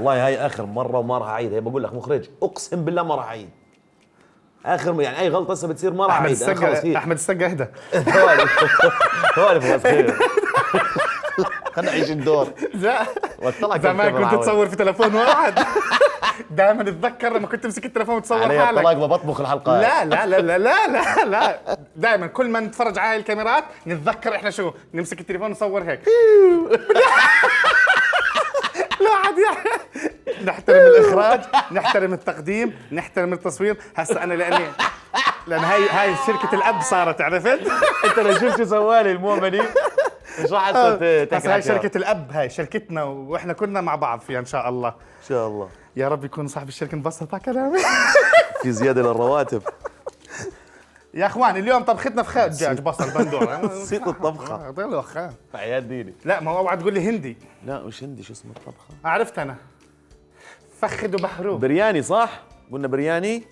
والله هاي اخر مره وما راح اعيد. هي بقول لك مخرج اقسم بالله ما راح اعيد اخر يعني اي غلطه هسه بتصير ما راح اعيد. احمد السقا اهدى. هو خير. خلينا نعيش الدور. زمان كنت تصور في تلفون واحد. دائما اتذكر لما كنت تمسك التلفون وتصور حالك. طلاق بطبخ الحلقات. لا لا لا لا لا لا لا دائما كل ما نتفرج على الكاميرات نتذكر احنا شو نمسك التليفون ونصور هيك. لا عاد يعني نحترم الاخراج، نحترم التقديم، نحترم التصوير. هسه انا لان هاي شركه الاب صارت، عرفت؟ انت لو شفت شو سوالي المؤمني مش راح هسه هاي شركه الاب، هاي شركتنا واحنا كنا مع بعض فيها ان شاء الله. ان شاء الله يا رب يكون صاحب الشركه انبسط على كلامي. في زياده للرواتب يا اخوان. اليوم طبختنا فخاد دجاج بصل بندور. نسيت الطبخه. ضل وخان عيال ديني. لا ما هو اوعى تقول لي هندي. لا مش هندي. شو اسمه الطبخه؟ عرفت انا. فخد وبحروق. برياني صح؟ قلنا برياني.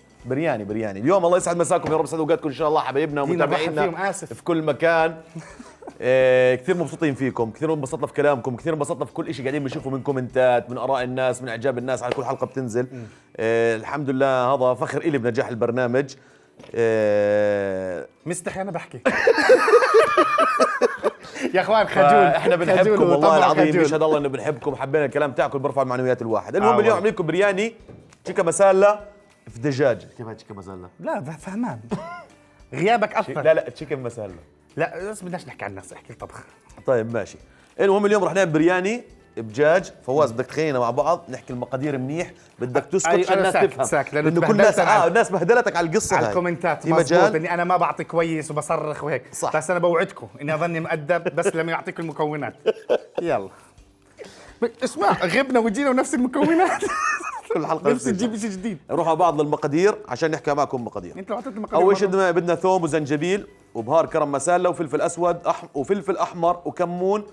اليوم الله يسعد مساكم، يا رب يسعد اوقاتكم ان شاء الله حبايبنا ومتابعينا في كل مكان. كثير مبسوطين فيكم، كثير انبسطنا في كلامكم، كثير انبسطنا في كل شيء قاعدين بنشوفه من كومنتات، من اراء الناس، من اعجاب الناس على كل حلقه بتنزل. الحمد لله هذا فخر إلي بنجاح البرنامج. مستحي انا بحكي. يا اخوان خجول. احنا بنحبكم والله العظيم، يشهد الله انه بنحبكم، حبينا الكلام تاعكم برفع معنويات الواحد. المهم اليوم عاملين لكم برياني تشيكا مسالة في دجاج. كيف هاي تشيكا مسالة؟ لا فهمان. غيابك اثر. لا تشيكن مسالة. لا بس بدناش نحكي عن الناس، احكي الطبخ. طيب ماشي. المهم اليوم رح نعمل برياني بدجاج. فواز بدك تخلينا مع بعض نحكي المقادير منيح، بدك تسكت عشان الناس تفهم، لانه كل الناس الناس بهدلتك على القصه على الكومنتات. مظبوط اني انا ما بعطي كويس وبصرخ وهيك صح، بس انا بوعدكم اني اظني مؤدب بس لما يعطيكم المكونات. يلا اسمع، غبنا وجينا ونفس المكونات. كل حلقه نفس تجيب شيء جديد. نروح على بعض للمقادير عشان نحكي معكم مقادير. انت لو اعطيتني مقادير اول شيء بدنا ثوم وزنجبيل وبهار كرم مسالة وفلفل اسود وفلفل احمر وكمون،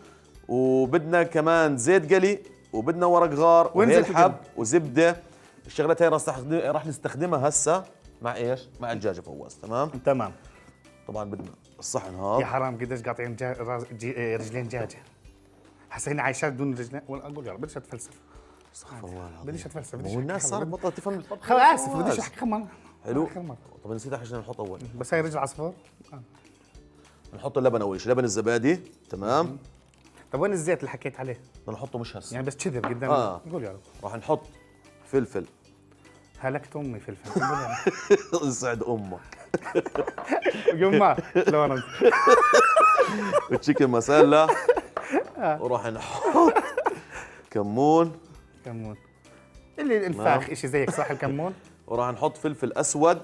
وبدنا كمان زيت قلي، وبدنا ورق غار وهيل حب وزبده. الشغلات هاي راح نستخدمها هسه مع ايش؟ مع الدجاجه فواز. تمام. طبعا بدنا الصحن هذا. يا حرام قديش قاطعين رجلين دجاجه. هسه هنا عايشات بدون رجلين. اقول يا رب بديش اتفلسف. استغفر الله العظيم. بديش اتفلسف. والناس صارت بطلت تفهم الطبخ. خلاص اسف بديش احكي كمان. حلو. طب نسيت احكي نحط اول. بس هاي رجل عصفور. نحط اللبن اول شيء، لبن الزبادي. تمام. طب وين الزيت اللي حكيت عليه؟ بدنا نحطه مش هسه يعني بس كذب قدام. قول يا رب. راح نحط فلفل. هلكت امي فلفل. يسعد امك. يما لورنس. التشيكن مسالة. وراح نحط كمون. اللي الفاخ اشي زيك صح الكمون. وراح نحط فلفل اسود.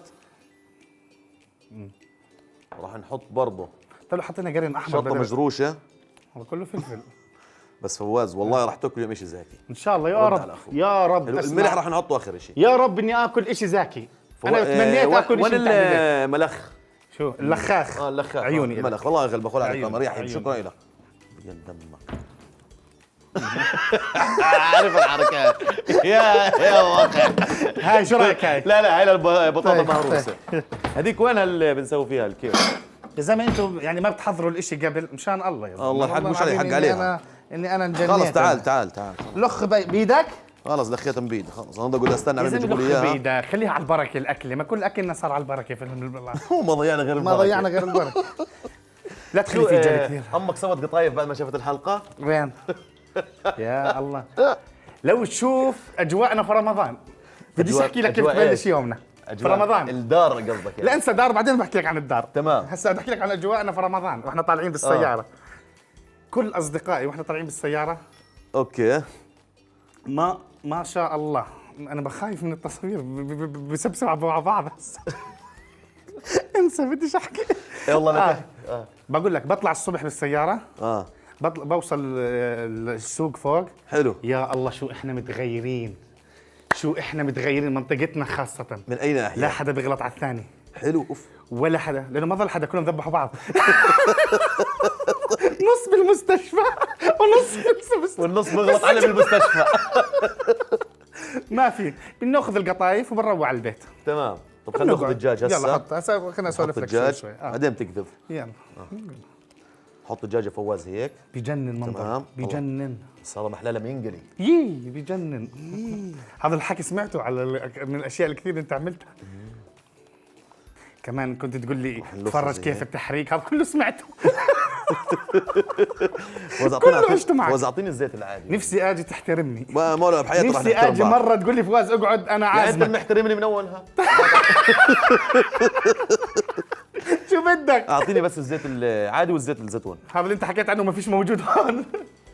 وراح نحط برضه. طب لو حطينا قرن احمر شطه مجروشه. هذا كله فلفل. بس فواز والله راح تاكل يوم شيء زاكي ان شاء الله يا رب. يا رب. الملح راح نحطه اخر شيء. يا رب اني اكل شيء زاكي. انا تمنيت اكل شيء. وين الملخ؟ شو اللخاخ؟ اللخاخ عيوني الملخ. والله اغلب بقول عليك مريح. شكرا لك. بجد دمك. عارف الحركات. يا واقع. هاي شو رايك هاي؟ لا هاي البطاطا المهروسه. هذيك وين اللي بنسوي فيها الكيف؟ يا زلمه انتم يعني ما بتحضروا الاشي قبل مشان الله يا زلمه. الله الحق مش علي حق عليها. اني انا انجنيت. خلص تعال لخ بايدك. خلص لخيتهم بايدي خلص. انا اقول استنى عم تجيبوا لي اياها. بايدك خليها على البركه الاكله، ما كل اكلنا صار على البركه في هو ما ضيعنا غير البركه. ما ضيعنا غير البركه. لا تخلي في جل كثير. امك سوت قطايف بعد ما شافت الحلقه. وين؟ يا الله لو تشوف اجواءنا في رمضان. بديش احكي لك كيف تبلش يومنا في رمضان. الدار قصدك يعني. لا انسى دار، بعدين بحكي لك عن الدار. تمام. هسه بدي احكي لك عن اجواءنا في رمضان واحنا طالعين بالسياره. كل اصدقائي واحنا طالعين بالسياره. اوكي. ما شاء الله انا بخايف من التصوير بسبسب مع بعض. انسى بديش احكي. والله بقول لك بطلع الصبح بالسياره. بوصل السوق فوق. حلو. يا الله شو احنا متغيرين، منطقتنا خاصة. من أي ناحية؟ لا حدا بيغلط على الثاني. حلو. أوف. ولا حدا، لأنه ما ظل حدا، كلهم ذبحوا بعض. نص بالمستشفى والنص بيغلط عليه بالمستشفى. ما في، بناخذ القطايف وبنروح على البيت. تمام. طب خلينا ناخذ الدجاج هسه. يلا حط هسه، خلينا نسولف لك شوي. بعدين بتكذب. يلا. حط الدجاجه فواز هيك. بجنن منظر. تمام. بجنن. صار محلاه لما ينقلي. بجنن. هذا الحكي سمعته على من الاشياء الكثير اللي انت عملتها. كمان كنت تقول لي تفرج كيف التحريك، هذا كله سمعته. فواز اعطيني الزيت العادي. نفسي اجي تحترمني. ما بحياتي نفسي اجي مره تقول لي فواز اقعد انا عازمك. انت محترمني من اولها. شو بدك؟ اعطيني بس الزيت العادي والزيت الزيتون. هذا اللي انت حكيت عنه ما فيش موجود هون.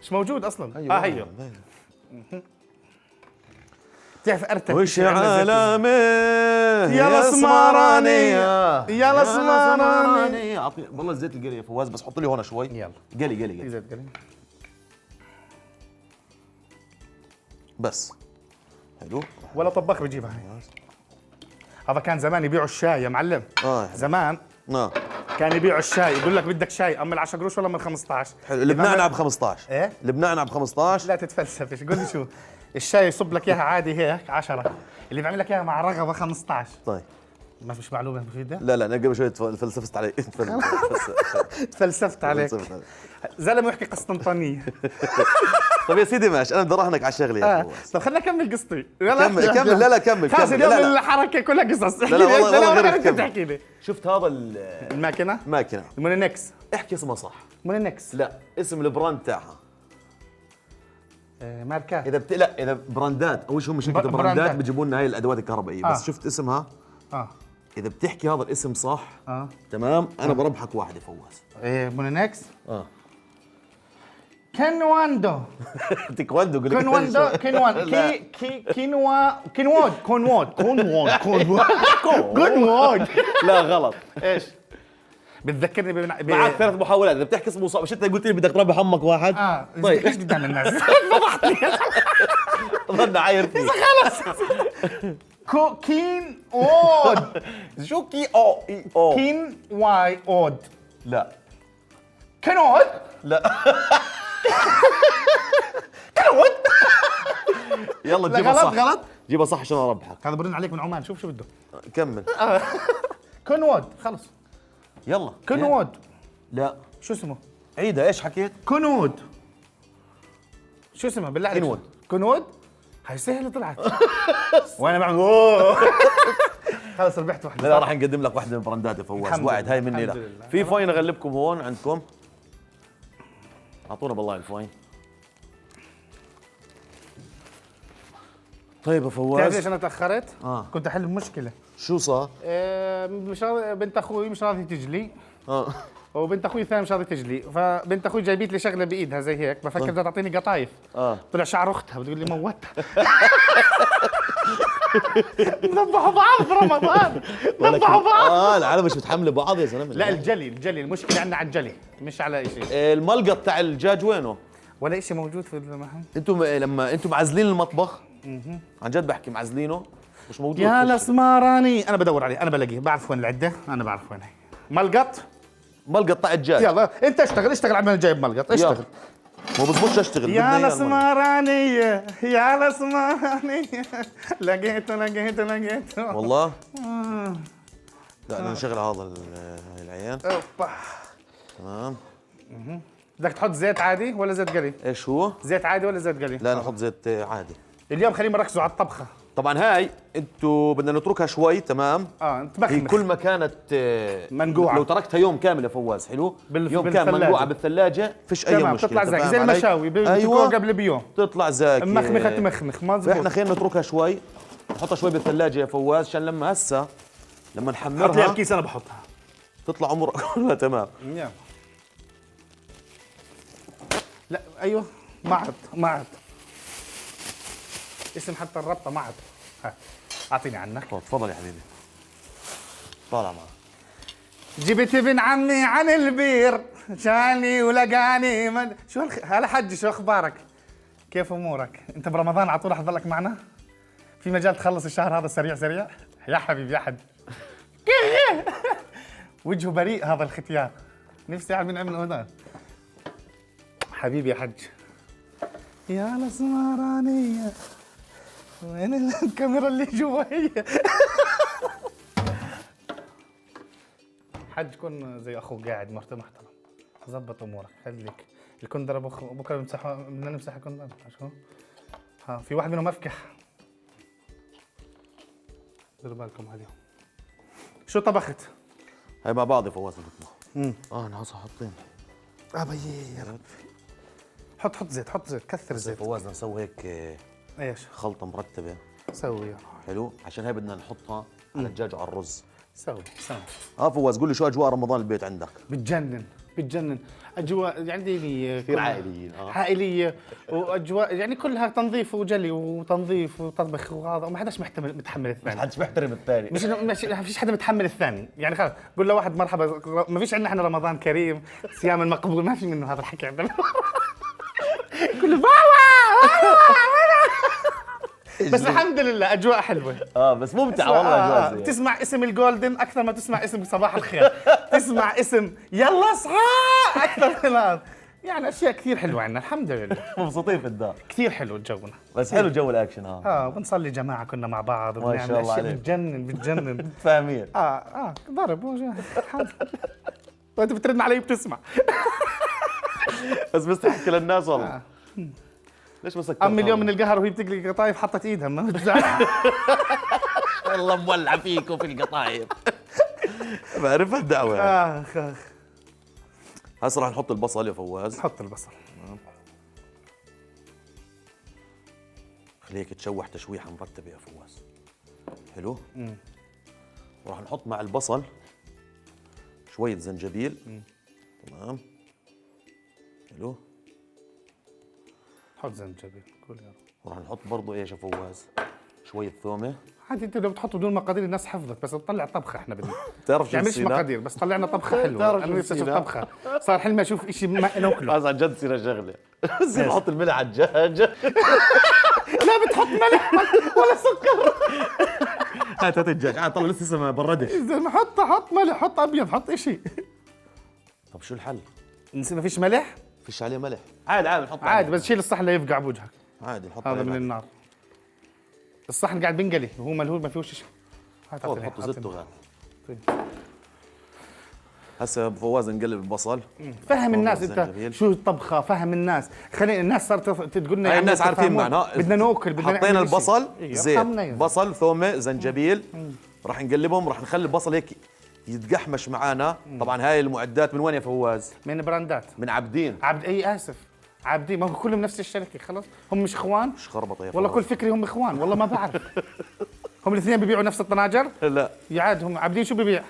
مش موجود اصلا. هيو بتعرف ارتب وش عالمي يا سمراني يا سمراني. اعطيني والله الزيت القلي يا فواز، بس حط لي هون شوي. يلا قلي زيت قلي بس. حلو. ولا طباخ بيجيبها. هذا كان زمان يبيعوا الشاي يا معلم. زمان كان يبيعوا الشاي، يقول لك بدك شاي ام ال10 قروش ولا من 15. حلو. اللي بنعنع ب 15. ايه اللي بنعنع ب 15. لا تتفلسفش، قول لي شو الشاي يصب لك اياها عادي هيك 10، اللي بيعمل لك اياها مع رغوه 15. طيب ما فيش معلومه مفيده؟ لا انا قبل شوي تفلسفت علي. تفلسفت عليك زلمه يحكي قسطنطينيه. طيب يا سيدي ماشي، انا بدي اراهنك على الشغله يا فواز. طب خليني اكمل قصتي. كمل. لا كمل. خلاص اليوم الحركه كلها قصص. لا والله غير تحكي لي. شفت هذا الماكينه المونينكس. احكي اسمها صح. مونينكس. لا اسم البراند تاعها. ماركات. لا اذا براندات اول شيء هم شركه براندات بيجيبوا لنا هاي الادوات الكهربائيه. بس شفت اسمها. اذا بتحكي هذا الاسم صح. تمام. انا بربحك واحد يا فواز. مونينكس. كنواندو. تيكواندو قول كنواندو كنواد. لا غلط. ايش بتذكرني معك 3 محاولات. اذا بتحكي اسمه صح، مش انت قلت لي بدك تربح امك واحد. طيب ايش قدام الناس؟ فضحت لي. ظن عاير فيه. خلص. كين اود. شو كي او كين واي اود. لا كنود. لا كنود. يلا جيبها صح. غلط جيبها صح عشان اربحك. هذا برن عليك من عمان. شوف شو بده. كمل. كنود. خلص يلا. كنود. لا شو اسمه؟ عيدها. ايش حكيت؟ كنود. شو اسمه بالله عليك؟ كنود. هاي سهله طلعت. وانا بعمل خلص ربحت واحده. لا راح نقدم لك واحده من براندات يا فواز. وعد هاي مني. لا في فاين اغلبكم هون عندكم. اعطونا بالله الفاين. طيب يا فواز. بتعرف ليش انا تاخرت؟ كنت احل مشكله. شو صار؟ مش راضي بنت اخوي مش راضيه تجلي. وبنت اخوي الثانيه مش راضيه تجلي، فبنت اخوي جايبت لي شغله بايدها زي هيك، بفكر بدها تعطيني قطايف. طلع شعر اختها بتقول لي موتها. نذبحوا بعض برمضان. نذبحوا بعض. العالم مش بتحملوا بعض يا زلمه. لا الجلي المشكله عندنا على الجلي مش على شيء. الملقط تاع الدجاج وينه؟ ولا شيء موجود في المحل. انتم لما انتم معزلين المطبخ عن جد بحكي معزلينه مش موجود. يا لسماراني انا بدور عليه. انا بلاقيه. بعرف وين العده. انا بعرف وين هي. ملقط تاع الدجاج. يلا انت اشتغل عمال جايب ملقط. اشتغل. مو بزبطش اشتغل. يا لسماراني يا لسماراني. لقيته والله. لا انا نشغل هذا العيان. اوبا. تمام. بدك تحط زيت عادي ولا زيت قلي؟ ايش هو؟ زيت عادي ولا زيت قلي؟ لا نحط زيت عادي. اليوم خلينا نركزوا على الطبخه. طبعا هاي انتوا بدنا نتركها شوي. تمام. انت هي كل ما كانت منقوعه. لو تركتها يوم كامل يا فواز. حلو. يوم كامل منقوعه بالثلاجه فيش اي مشكله. بتطلع زاكي زي المشاوي. ايوه قبل بيوم تطلع زاكي. مخمخ مظبوط. فاحنا خلينا نتركها شوي. نحطها شوي بالثلاجه يا فواز عشان لما نحمرها. حط لي الكيس انا بحطها. تطلع عمرها كلها تمام. لا ايوه معد اسم حتى الربطه معد. اعطيني عنك. تفضل يا حبيبي. طالع معك. جبت ابن عمي عن البير جاني ولقاني شو هلا حجي شو اخبارك؟ كيف امورك؟ انت برمضان على طول حضلك معنا؟ في مجال تخلص الشهر هذا سريع؟ يا حبيبي يا حد. وجهه بريء هذا الختيار. نفسي اعمل من هنا. حبيبي يا حج. يا لسمارانية وين الكاميرا اللي جوا هي؟ حج كن زي اخوك قاعد محترم. ظبط امورك خليك. الكندره بكره بنمسحها، بدنا نمسح الكندره. شو ها في واحد منهم افكح، ديروا بالكم عليهم. شو طبخت؟ هاي مع بعض يا فواز بطبخ. انا هسه حاطين ابي يا رب. حط زيت، حط زيت، كثر زيت. فواز نسوي هيك ايش؟ خلطه مرتبه. سوي حلو، عشان هاي بدنا نحطها على الدجاج وعلى الرز. سوي. فواز قول لي شو اجواء رمضان البيت عندك؟ بتجنن اجواء يعني كثير عائليين. عائليه واجواء يعني كلها تنظيف وجلي وتنظيف وطبخ وهذا، وما حداش متحمل الثاني. ما حدش محترم الثاني. ما فيش حدا متحمل الثاني، يعني خلص قول له واحد مرحبا، ما فيش عندنا احنا رمضان كريم صيام المقبول، ما في منه هذا الحكي عندنا. كله بس الحمد لله اجواء حلوه. بس ممتعه والله اجواء. تسمع اسم الجولدن اكثر ما تسمع اسم صباح الخير. تسمع اسم يلا اصحى اكثر من هذا، يعني اشياء كثير حلوه عندنا الحمد لله. مبسوطين في الدار. كثير حلو جونا. بس حلو جو الاكشن. بنصلي جماعه كنا مع بعض، ما شاء الله عليك. بتجنن. فاهمين. ضرب وانت بترن علي بتسمع. بس تحكي للناس والله. ليش مسكت؟ امي اليوم من القهر وهي بتقلي قطايف حطت ايدها ما بتزعل. والله مولع فيكم في القطايف. بعرف الدعوه يعني. هسه راح نحط البصل يا فواز. حط البصل. خليك تشوح تشويحه مرتبه يا فواز. حلو. وراح نحط مع البصل شويه زنجبيل. تمام. حلو. حط زنجبيل كل يوم. وراح نحط برضه ايش يا فواز؟ شويه ثومه. عادي انت لو بتحطه بدون مقادير الناس حفظت، بس تطلع طبخه احنا بدنا. بتعرف شو يعني مش مقادير بس طلعنا طبخه حلوه. انا نفسي اشوف طبخه، صار حلمي اشوف شيء ما ناكله. عن جد تصير شغله. بصير نحط الملح على الدجاج. لا بتحط ملح ولا سكر. هات الدجاج طلع لسه ما بردش. اذا ما حط ملح، حط ابيض، حط شيء. طب شو الحل؟ ما فيش ملح؟ فيش عليه ملح. عادي نحط عادي، بس شيل الصحن لا يفقع بوجهك. عادي نحط هذا من النار. الصحن قاعد بينقلي وهو ملهول ما فيهوش شيء. حط زيت وغاد. هسه فواز نقلب البصل. فهم الناس انت شو الطبخه، فهم الناس. خلينا الناس صارت تقول لنا الناس عارفين معنا. بدنا ناكل، بدنا حطينا البصل، زيت، يعني. بصل، ثومه، زنجبيل. راح نقلبهم، راح نخلي البصل هيك يتقحمش معانا. طبعا هاي المعدات من وين يا فواز؟ من براندات، من عابدين. اسف عابدين، ما هو كلهم نفس الشركه خلاص. هم مش اخوان؟ مش خربطه يا فواز والله كل فكري هم اخوان، والله ما بعرف. هم الاثنين بيبيعوا نفس الطناجر؟ لا يعاد هم عابدين شو ببيع؟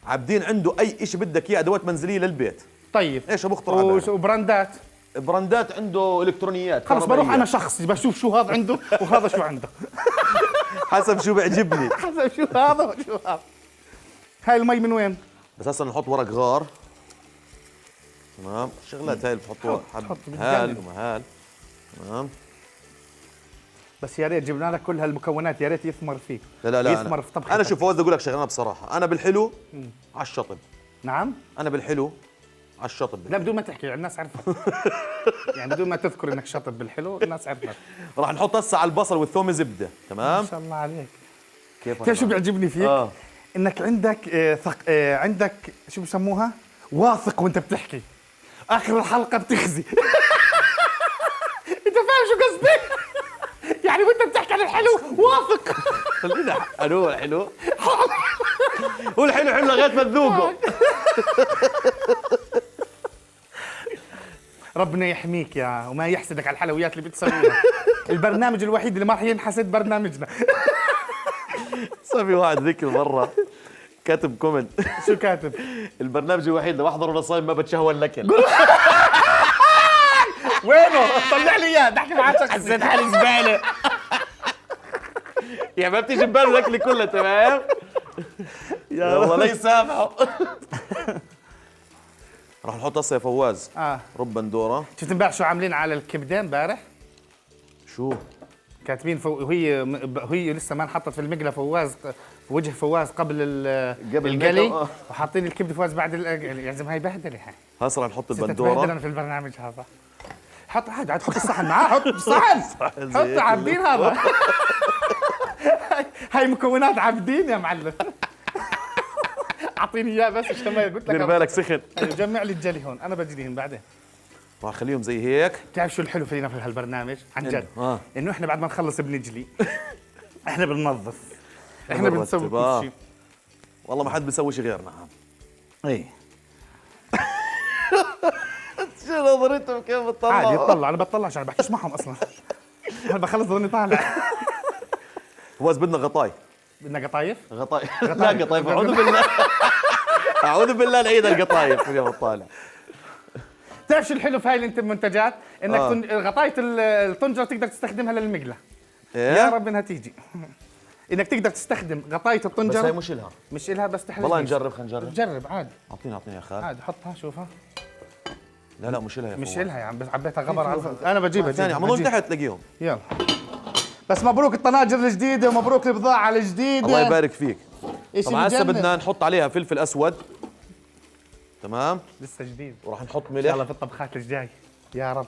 عابدين عنده اي شيء بدك اياه، ادوات منزليه للبيت. طيب ايش بخطر وبراندات؟ براندات عنده الكترونيات. خلص بروح انا شخصي بشوف شو هذا عنده وهذا شو عنده. حسب شو بيعجبني. حسب شو هذا وشو هذا. هاي المي من وين؟ بس هسه نحط ورق غار. تمام. الشغلات هاي بتحطوها هال ومهال. تمام. بس يا ريت جبنا لك كل هالمكونات، يا ريت يثمر فيك. لا يثمر في طبختك. انا شوف فوز اقول لك شغله، انا بصراحه انا بالحلو على الشطب. نعم انا بالحلو على الشطب. لا بدون ما تحكي يعني الناس عرفت. يعني بدون ما تذكر انك شطب بالحلو الناس عرفت. راح نحط هسه على البصل والثوم زبده. تمام. ما شاء الله عليك. كيف شو بيعجبني فيك؟ انك عندك عندك شو بسموها؟ واثق وانت بتحكي. اخر الحلقه بتخزي. انت فاهم شو قصدي؟ يعني وانت بتحكي عن الحلو واثق. خلينا هو الحلو. هو الحلو حلو لغايه ما تذوقه. ربنا يحميك يا وما يحسدك على الحلويات اللي بتسويها. البرنامج الوحيد اللي ما راح ينحسد برنامجنا. صار في واحد ذيك المره كاتب كومنت. شو كاتب؟ البرنامج الوحيد اللي بحضره صايم ما بتشهوى الاكل. وينه؟ طلع لي اياه، بحكي معك حسيت حالي زباله. يعني ما بتيجي بباله الاكل كله. تمام. يا الله لا يسامحه. راح نحط هسه يا فواز رب بندوره. شفت امبارح شو عاملين على الكبده امبارح؟ شو؟ كاتبين وهي لسه ما انحطت في المقله فواز، وجه فواز قبل القلي، وحاطين الكبده فواز بعد القلي. يا زلمه هاي بهدله هاي. هسه راح نحط البندوره. انا في البرنامج هذا. حط عاد حط الصحن معاه، حط الصحن. حط عابدين هذا. هاي مكونات عابدين يا معلم. اعطيني اياه بس عشان ما قلت دير لك. بالك سخن. أيوة، جمع لي الجلي هون، انا بجليهم بعدين. راح اخليهم زي هيك. بتعرف شو الحلو فينا في هالبرنامج عن جد؟ آه. انه احنا بعد ما نخلص بنجلي احنا بننظف، احنا بنسوي بنرتب، كل شيء. والله ما حد بيسوي شيء غيرنا. ايه شو نظرتهم كيف بتطلع؟ عادي يطلع، انا بطلعش، انا بحكيش معهم اصلا. انا بخلص ضلني طالع. فواز بدنا غطاي. بدنا قطايف؟ غطايف لا قطايف، اعوذ بالله. اعوذ بالله نعيد القطايف يا طالع. بتعرف شو الحلو في هاي المنتجات؟ انك غطايه الطنجره تقدر تستخدمها للمقله. يا رب انها تيجي. انك تقدر تستخدم غطايه الطنجره. بس هي مش الها. مش إلها بس تحرج. والله نجرب، خلينا نجرب. جرب عادي. اعطيني يا خال. عادي حطها شوفها. لا مش الها يا مش فواز. إلها يا عم، بس عبيتها غبر على انا بجيبها ثاني جيبها، عملوا بجيبها. تحت تلاقيهم. يلا بس مبروك الطناجر الجديده ومبروك البضاعه الجديده. الله يبارك فيك. إشي طبعا هسه بجنن. بدنا نحط عليها فلفل اسود. تمام. لسه جديد وراح نحط ان شاء الله ملح. في الطبخات الجاي يا رب.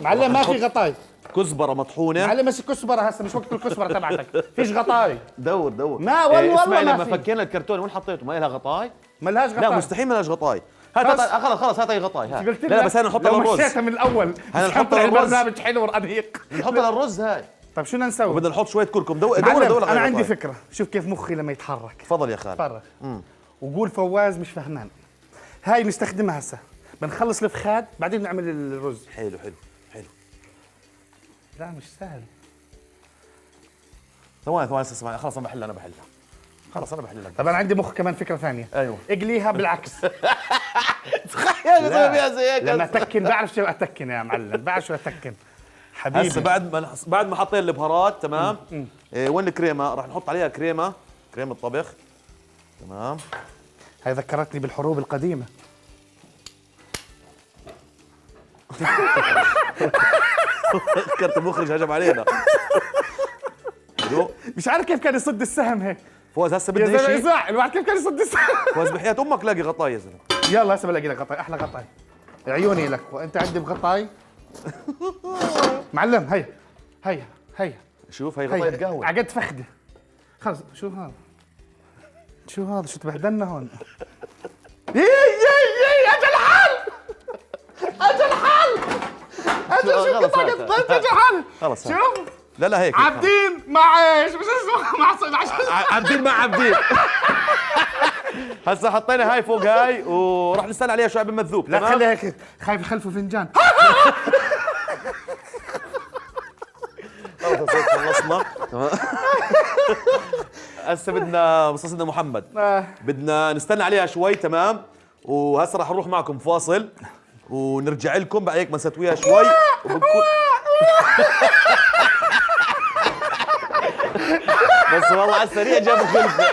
معلم ما في غطاي. كزبره مطحونه. معلم مش كزبره، هسه مش وقت الكزبره تبعتك. فيش غطاي. دور. ما والله اسمع ما لما في. فكينا الكرتون وين حطيته؟ ما لها غطاي؟ ما لهاش غطاي. لا مستحيل ما لهاش غطاي. هات خلص. خلص هات هي غطاي. هات. قلت لا بس هنا نحطها لو للرز. مشيتها من الاول هنا مش نحط حنطلع للرز. البرنامج حلو ورقيق. نحطها للرز هاي. طيب شو بدنا نسوي؟ وبدنا نحط شويه كركم. دور معلم، انا عندي غطاي. فكره، شوف كيف مخي لما يتحرك. تفضل يا خال. فرغ وقول فواز مش فهمان. هاي نستخدمها هسه، بنخلص الفخاد بعدين نعمل الرز. حلو. لا مش سهل. ثواني اسمع، خلص انا بحلها. خلص انا بحلها. طب انا عندي مخ كمان فكره ثانيه. ايوه. اقليها بالعكس. تخيل اسوي فيها زي هيك. لما اتكن بعرف شو اتكن يا معلم، بعرف شو اتكن حبيبي. هسه بعد ما حطينا البهارات تمام. وين الكريمه؟ راح نحط عليها كريمه طبخ. تمام. هاي ذكرتني بالحروب القديمه. فكرت المخرج هجم علينا. مش عارف كيف كان يصد السهم هيك. فواز هسه يا بدنا زلمه شيء. اسمع، الواحد كيف كان يصد السهم. فواز بحياة امك لاقي غطاي يا زلمه. يلا هسه بلاقي لك غطاي، احلى غطاي. عيوني لك وانت عندي بغطاي. معلم هيا شوف هي غطاية قهوه. عقد فخده. خلص شو هذا؟ شو تبهدلنا هون؟ اجى الحال. اجى الحال. خلص شوف لا هيك. عابدين مع ايش؟ مش اسمه مع عابدين مع عابدين. هسه حطينا هاي فوق هاي وراح نستنى عليها شوي قبل ما تذوب. لا تمام؟ خليها هيك، خايف يخلفوا فنجان. خلصنا. تمام. هسه بدنا مصاصنا محمد. بدنا نستنى عليها شوي. تمام. وهسه راح نروح معكم فاصل ونرجع لكم بعد هيك ما نستويها شوي وبنكون بس والله على السريع جابوا خلفه.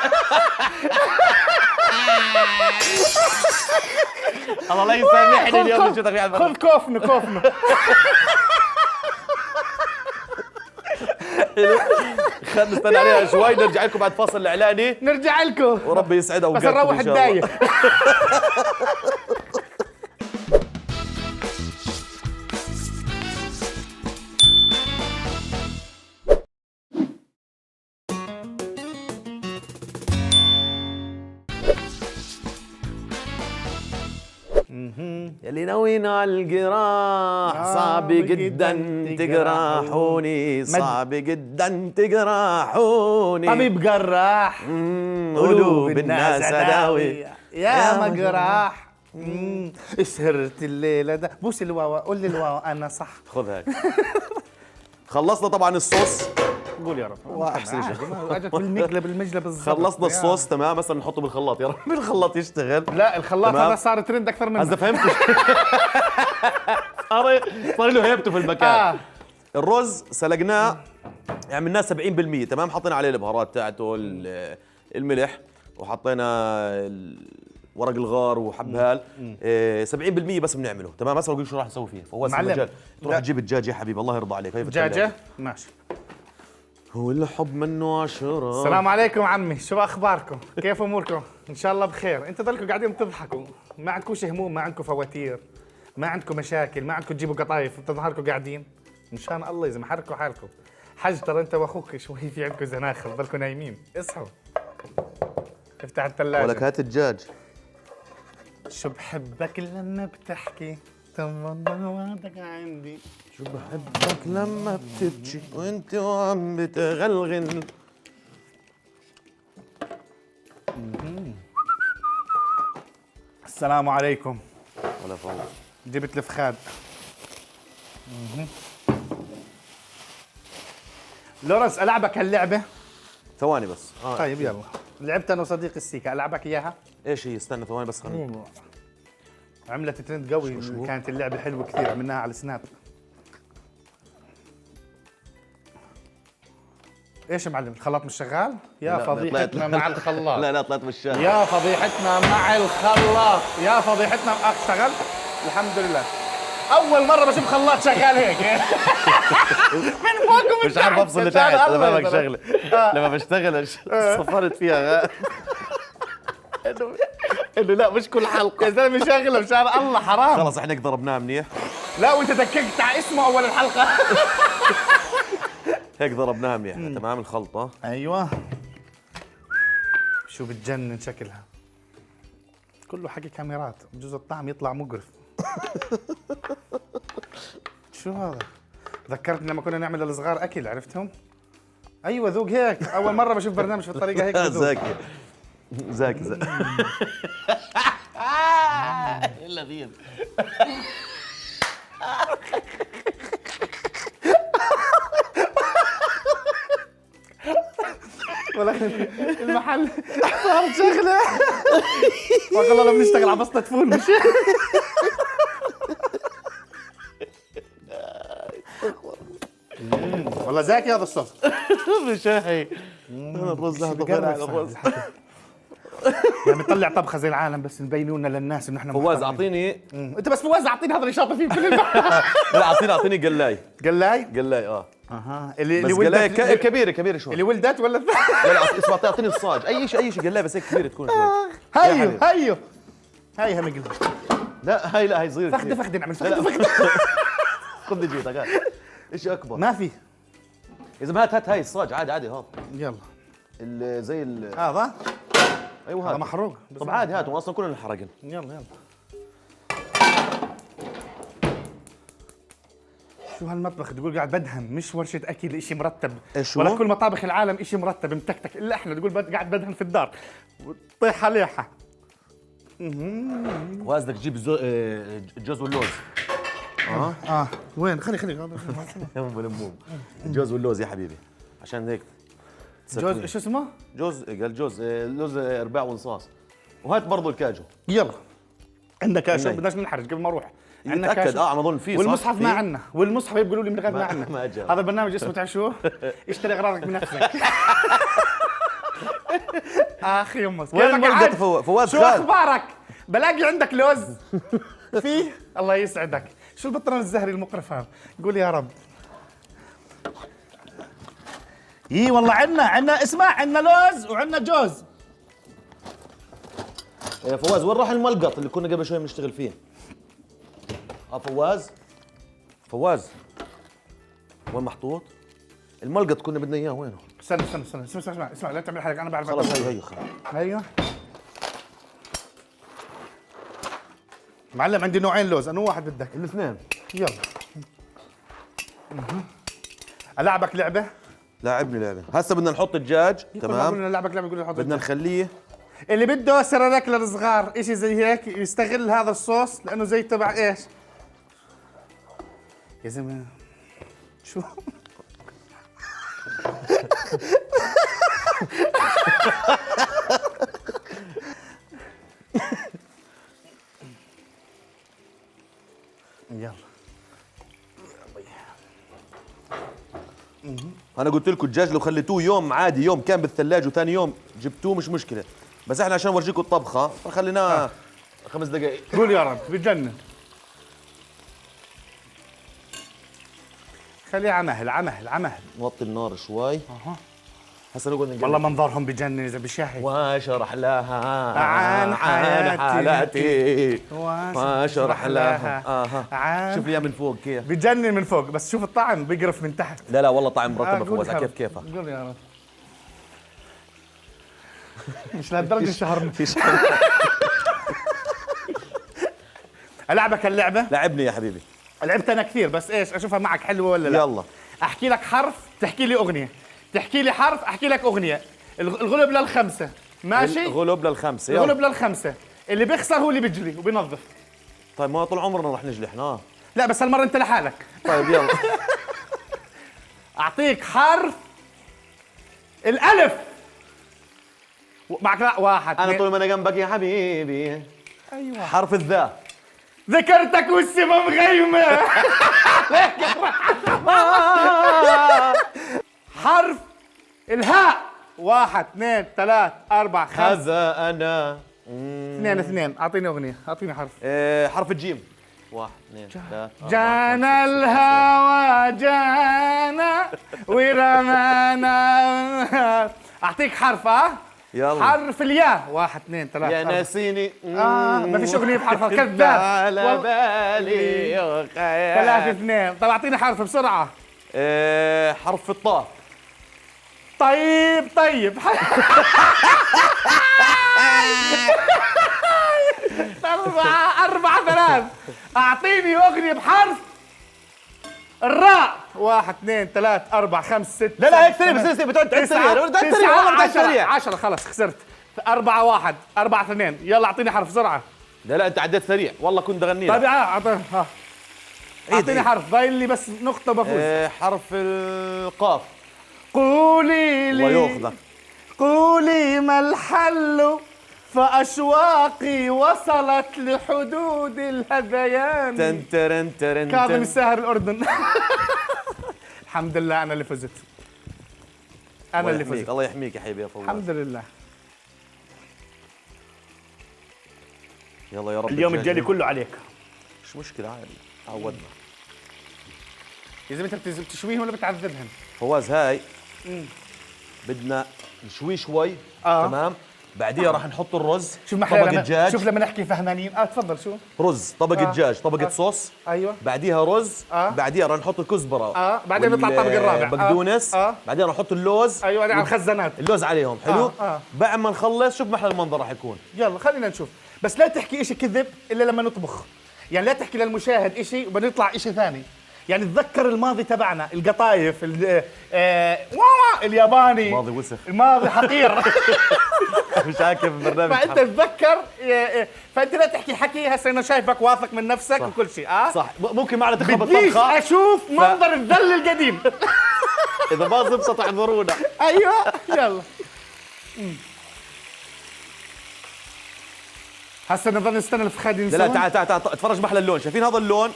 الله لا يسامحني اليوم اللي شفتك على خذ كوفنا. خلينا نستنى عليها شوي نرجع لكم بعد فاصل الاعلاني. نرجع لكم وربي يسعدها بس وقتكم نروح إن شاء الله. الداية. يلي ناويين على الجراح صعب جدا تجرحوني، صعب جدا تجرحوني. طبيب جراح قلوب الناس اداوي يا مجراح. سهرت الليله ده. بوس الواوا، قول لي الواوا انا صح. خذ هاي. خلصنا طبعا الصوص. قول يا رب. واحسن شيء. اجت بالمجلة بالظبط. خلصنا الصوص تمام. مثلا نحطه بالخلاط. يا رب الخلاط يشتغل. لا الخلاط تمام. هذا صار ترند اكثر منه. هذا فهمت. صار له هيبته في المكان. الرز سلقناه عملناه 70%. تمام. حطينا عليه البهارات تاعته الملح وحطينا ورق الغار وحبهال. 70% بس بنعمله. تمام. هسه بقول شو راح نسوي فيه. فواز معلم. المجال تروح لا. تجيب الدجاج يا حبيبي الله يرضى عليك. هي في دجاجة الثلاجة. ماشي. هو الحب منه عشرة. السلام عليكم عمي، شو اخباركم؟ كيف اموركم؟ ان شاء الله بخير. انتوا ضلكم قاعدين تضحكوا، ما عندكوش هموم، ما عندكم فواتير، ما عندكم مشاكل، ما عندكم تجيبوا قطايف، بتظهركم قاعدين. مشان الله يا زلمه حركوا حالكم. حج ترى انت واخوك شوي في عندكم زناخه، ضلكم نايمين، اصحوا. افتح الثلاجة. ولك هات الدجاج. شو بحبك لما بتحكي طمنك عندي. شو بحبك لما بتبكي وانت وعم بتغلغل. السلام عليكم. ولا فوز. جبت الفخاد. لورنس ألعبك هاللعبة؟ ثواني بس. طيب يلا. لعبت أنا وصديقي السيكا، ألعبك إياها؟ ايش هي؟ استنى ثواني بس خليني. عملت ترند قوي. شو؟ كانت اللعبة حلوة كثير، عملناها على السناب. ايش يا معلم الخلاط مش شغال؟ يا لا، فضيحتنا مع الخلاط. لا طلعت بالشارع. يا فضيحتنا مع الخلاط، يا فضيحتنا اشتغل الحمد لله. اول مره بشوف خلاط شغال هيك. من فوق ومن مش عارف تحت. افصل لتحت. الله انا فاهمك يسلمك. شغله. لما بشتغل صفرت فيها. انه لا مش كل حلقه. يا زلمه شغله مشان الله حرام. خلص احنا ضربناها منيح. لا وانت دككت على اسمه اول الحلقه. هيك ضربناها منيح. تمام الخلطه. ايوه. شو بتجنن شكلها. كله حكي كاميرات، بجوز الطعم يطلع مقرف. شو هذا؟ ذكرتني لما كنا نعمل للصغار اكل، عرفتهم؟ ايوه ذوق هيك، اول مره بشوف برنامج في الطريقه هيك بذوق. زاكي زاكي. اللذيذ. ولا المحل صار شغله. والله لو بنشتغل على بسطة فول مش. والله زاكي هذا الصوص. بشاحي. الرز هذا غير على الرز. يعني بنطلع طبخه زي العالم بس نبينوا لنا للناس انه احنا فواز محترمين. اعطيني. انت بس فواز اعطيني هذا اللي شاطر فيه كل الوقت. لا اعطيني قلاي. قلاي؟ قلاي اها بس قلاي كبيره شوي. اللي ولدت ولا لا لا اسمع اعطيني الصاج اي شيء قلاي بس هيك كبيره تكون شوي. هيو هاي هم قلبي. لا هاي صغيره. فخده نعمل لا. فخده. خذ جيتك هات. ايش اكبر؟ ما في. اذا ما هات هاي الصاج عادي هات. يلا زي هذا ايوه هذا هات محروق. طب عادي هات اصلا كلنا انحرقن. يلا شو هالمطبخ تقول قاعد بدهن مش ورشة أكل إشي مرتب. إيش ولا هو؟ كل مطابخ العالم إشي مرتب متكتك إلا إحنا تقول قاعد بدهن في الدار طيحة ليحة. وقصدك تجيب الجوز واللوز. وين خلي يوم الجوز واللوز يا حبيبي عشان هيك جوز ايش اسمه؟ قال جوز لوز ارباع ونصاص. وهات برضو الكاجو. يلا عندنا كاجو بدناش ننحرج قبل ما اروح. عندنا يتأكد انا اظن في والمصحف ما عندنا والمصحف بيقولوا لي من غير ما عندنا. ما أجل. هذا البرنامج اسمه تعرف شو؟ اشتري اغراضك بنفسك. اخ يمس وين مرقت فواز شو اخبارك؟ بلاقي عندك لوز فيه الله يسعدك. شو البطرون الزهري المقرف هذا؟ قول يا رب. اي والله عندنا اسمع عندنا لوز وعندنا جوز. يا فواز وين راح الملقط اللي كنا قبل شوي بنشتغل فيه؟ فواز وين محطوط؟ الملقط كنا بدنا اياه وينه؟ استنى اسمع لا تعمل حركة انا بعرف. خلاص هي ايوه معلم عندي نوعين لوز، انو واحد بدك؟ الاثنين. يلا العبك لعبه. لاعبني لعبه. هسه بدنا نحط الدجاج تمام. قلنا لعبك لعبه يقول بدنا نخليه اللي بده سررك للصغار اشي زي هيك يستغل هذا الصوص لانه زي تبع ايش؟ يا زلمه شو؟ يلا انا قلت لكم الدجاج لو خليتوه يوم عادي يوم كان بالثلاجه وثاني يوم جبتوه مش مشكله، بس احنا عشان نورجيكم الطبخه فخليناه 5 دقائق. قول يا رب بتجنن. خليه عمهل. نوطي النار شوي. هسه نقعد نقلب. والله منظرهم بجنن اذا بشاهي. واشرح لها عن حالاتي واشرح لها شوف لي من فوق كيف بجنن من فوق، بس شوف الطعم بيقرف من تحت. لا والله طعم مرتب. فواز كيف قول يا رب. مش لهالدرجه شهرنا. العبك اللعبه. لعبني يا حبيبي. لعبت انا كثير بس ايش اشوفها معك حلوه ولا لا. يلا احكي لك حرف تحكي لي اغنيه، تحكي لي حرف احكي لك اغنيه. الغلب للخمسه ماشي. غلب للخمسه. الغلب للخمسه، اللي بيخسر هو اللي بيجري وبينظف. طيب ما طول عمرنا رح نجلح لا بس هالمره انت لحالك. طيب يلا. اعطيك حرف الالف. معك لا واحد انا اثنين. طول ما انا جنبك يا حبيبي. ايوه حرف الذا. ذكرتك والسما مغيمه. حرف الهاء. واحد اثنين ثلاث أربع خمس. هذا انا. اثنين اعطيني اغنيه، اعطيني حرف. حرف الجيم. واحد اثنين ثلاثة. جانا الهوى جانا ورمانا. اعطيك حرف يلا. حرف الياء. واحد اثنين ثلاثة يا أربعة. ناسيني. ما فيش اغنيه بحرف كذاب. على بالي يا ثلاثة اثنين. طب اعطيني حرف بسرعة. حرف الطاء. طيب أربعة ثلاث. أعطيني أغنية بحرف الراء. واحد اثنين ثلاث أربع خمس ست. لا هيك سريع بس بتقعد تعد سريع. تعد سريع والله بتعد سريع. 10 خلص خسرت. 4-1 4-2. يلا أعطيني حرف بسرعة. لا انت عديت سريع والله كنت اغني لك. طيب أعطيني حرف ضايل لي بس نقطة بفوز. حرف القاف. قولي لي وياخذك. قولي ما الحل فأشواقي وصلت لحدود الهذيان. تن كاظم الساهر الأردن. الحمد لله أنا اللي فزت. أنا اللي فزت. الله يحميك يا حبيبي يا فواز. الحمد لله. يلا يا رب. اليوم الجلي كله عليك. مش مشكلة عادي تعودنا. يا زلمة أنت بتشويهم ولا بتعذبهم؟ فواز هاي بدنا نشوي شوي. تمام. بعديها راح نحط الرز. شوف طبقة دجاج. شوف لما نحكي فهمانين. تفضل. شو رز طبقة دجاج طبقة صوص. ايوه. بعديها رز. بعديها راح نحط الكزبرة. بعدين نطلع الطبق الرابع. بقدونس. بعدين راح نحط اللوز. ايوه على الخزانات. اللوز عليهم حلو. بعد ما نخلص شوف محل المنظر راح يكون. يلا خلينا نشوف. بس لا تحكي اشي كذب الا لما نطبخ. يعني لا تحكي للمشاهد اشي وبنطلع اشي ثاني. يعني تذكر الماضي تبعنا القطايف الياباني. ماضي وسخ. الماضي حقير. مش عاكف البرنامج. فانت تتذكر. فانت لا تحكي حكي هسه انا شايفك واثق من نفسك صح. وكل شيء. صح. ممكن معنا تخرب بديش الطبخه. اشوف منظر الذل القديم. اذا ما زبطت اعذرونا. ايوه يلا. هسه نضل نستنى الفخاد ينسون. لا تعال اتفرج محل اللون. شايفين هذا اللون؟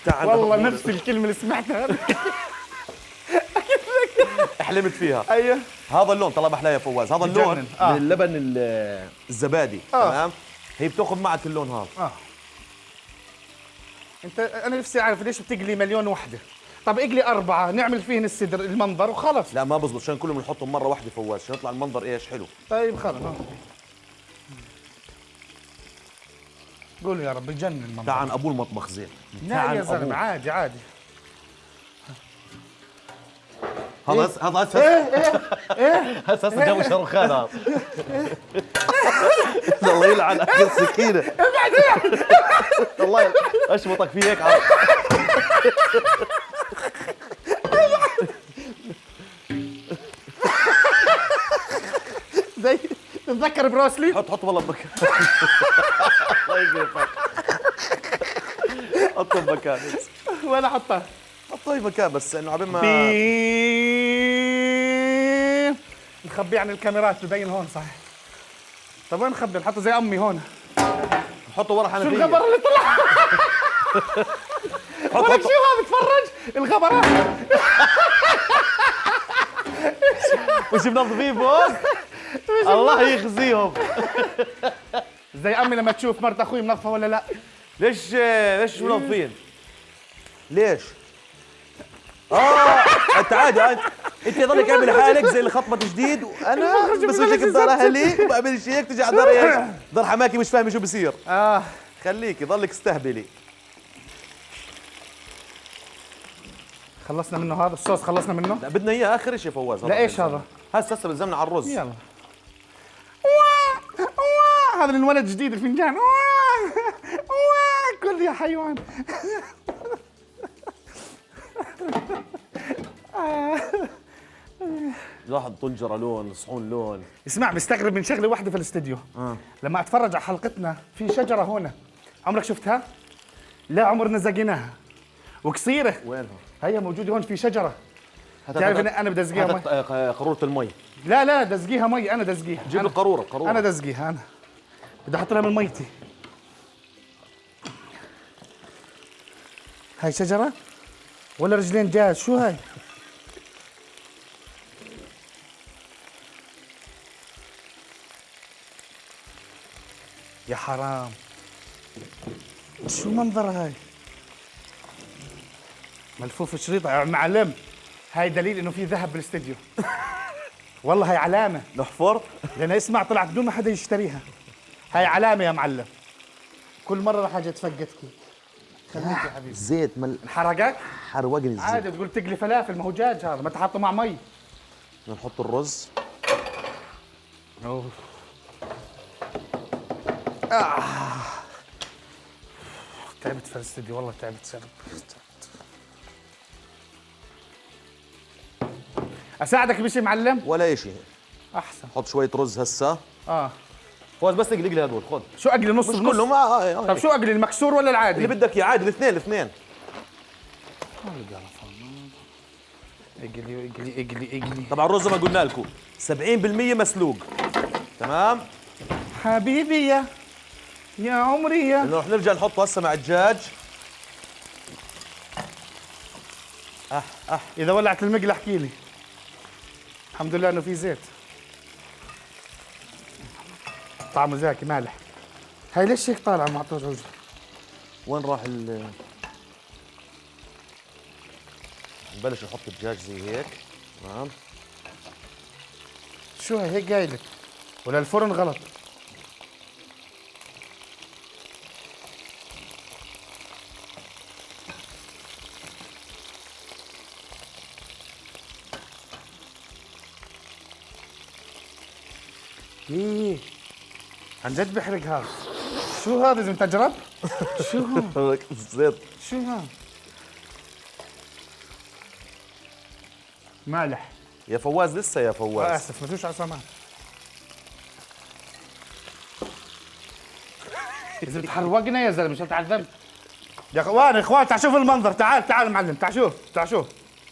تعال. والله نفس الكلمه اللي سمعتها. حلمت فيها. ايوه. هذا اللون طلع محلاه يا فواز. هذا اللون بجنن. من اللبن الزبادي. تمام. هي بتاخذ معك اللون هذا. انا نفسي اعرف ليش بتقلي مليون وحده. طب اقلي 4 نعمل فيهن الصدر المنظر وخلص. لا ما بزبط عشان كلهم بنحطهم مره واحده فواز عشان يطلع المنظر ايش حلو. طيب خلص. قولوا يا رب بجنن المنظر. تعال ابو المطبخ زين. لا يا زلمه عادي عادي. هذا هذا هسه هسه جو شاروخان هذا. الله يلعن اكل سكينه. ابعد. الله اشمطك فيه هيك. زي تتذكر بروسلي. حط والله بمكان. الله يقرفك. حطه بمكان. ولا حطها. حطه بمكان بس انه عبين ما نخبيه عن الكاميرات ببين هون صحيح. طب وين نخبي؟ نحطه زي امي هون. حطه ورا حنفيه. شو الغبر اللي طلع؟ ولك شو هذا بتفرج؟ الغبرات. مش منظفين فوق؟ الله يخزيهم. زي امي لما تشوف مرت اخوي منظفه ولا لا. ليش مش منظفين؟ ليش؟ انت عادي انت ضلك اعمل حالك زي اللي خطبت جديد وانا بس وجهك بدار اهلي وبعمل شيء هيك تجي على دار ايش؟ دار حماكي مش فاهمه شو بصير. خليكي ضلك استهبلي. خلصنا منه هذا الصوص. خلصنا منه. لا بدنا اياه اخر شيء فواز. لا ايش هذا؟ هسه بلزمنا على الرز. يلا هذا الولد جديد الفنجان. كل يا حيوان. واحد طنجره لون، صحون لون. اسمع، مستغرب من شغله واحده في الاستديو. لما اتفرج على حلقتنا في شجره هنا، عمرك شفتها؟ لا عمرنا زقيناها، وقصيره. وينها؟ هي موجوده هون في شجره. تعرف انا بدي ازقيها مي. قاروره المي. لا بدي ازقيها مي، انا بدي ازقيها. جيب لي قاروره. انا بدي ازقيها، انا بدي احط لها من ميتي. هاي شجره ولا رجلين دجاج؟ شو هاي؟ يا حرام، شو منظر هاي؟ ملفوف شريطة يا معلم. هاي دليل انه في ذهب بالاستديو. والله هاي علامة. نحفر. لأن اسمع، طلعت بدون ما حدا يشتريها. هاي علامة يا معلم. كل مرة راح اجي اتفقدك. خليك يا حبيبي. زيت انحرقك؟ حرقني الزيت. عادي تقول تقلي فلافل، ما هو دجاج هذا، ما تحطه مع مي. نحط الرز. أوه. تعبت في الاستديو والله، تعبت. اساعدك بشي معلم؟ ولا شيء. احسن. حط شويه رز هسه. فوز بس اقلي هذول. خذ. شو اقلي؟ نص مش بنص؟ كله ما طب شو اقلي، المكسور ولا العادي؟ اللي بدك اياه عادي، الاثنين. اقلي. طبعا الرز ما قلنا لكم 70% مسلوق. تمام. حبيبي يا عمري يا. انه رح نرجع نحطه هسه مع الدجاج. اذا ولعت المقلة احكي لي. الحمد لله انه في زيت. طعمه زاكي مالح. هاي ليش هيك طالعه مع طوج؟ وين راح نبلش نحط الدجاج زي هيك. تمام. شو هيك جايلك ولا الفرن غلط؟ ايه عن جد بحرق هذا. شو هذا؟ لازم تجرب. شو هذا؟ الزيت. شو هذا؟ مالح. يا فواز لسه يا فواز. اسف ما فيش عصا. اذا بتحروقنا يا زلمه مش هتعذب. يا اخوان تعال شوف المنظر. تعال معلم، تعال شوف.